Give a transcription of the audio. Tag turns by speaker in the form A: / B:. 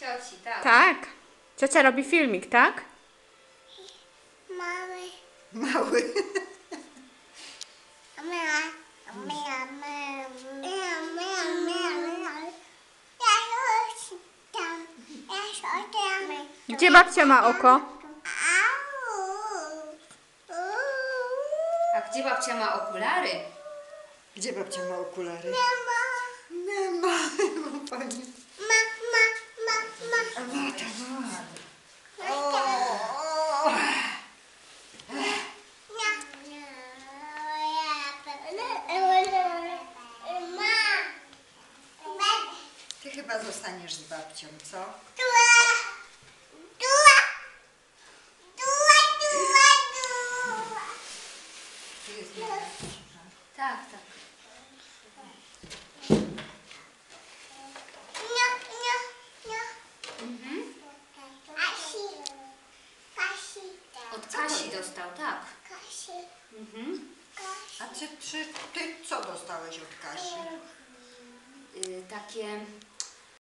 A: cioci, tak.
B: Tak. Ciocia robi filmik, tak?
C: Mały.
B: Gdzie babcia ma oko?
A: A gdzie babcia ma okulary?
C: Gdzie babcia ma okulary? Nie ma. Pani. A no to ma. Ty chyba zostaniesz z babcią, co? Tu jest mama.
A: Tak, tak. Od Kasi dostał, tak. Mhm.
C: A ty co dostałeś od Kasi?
A: Takie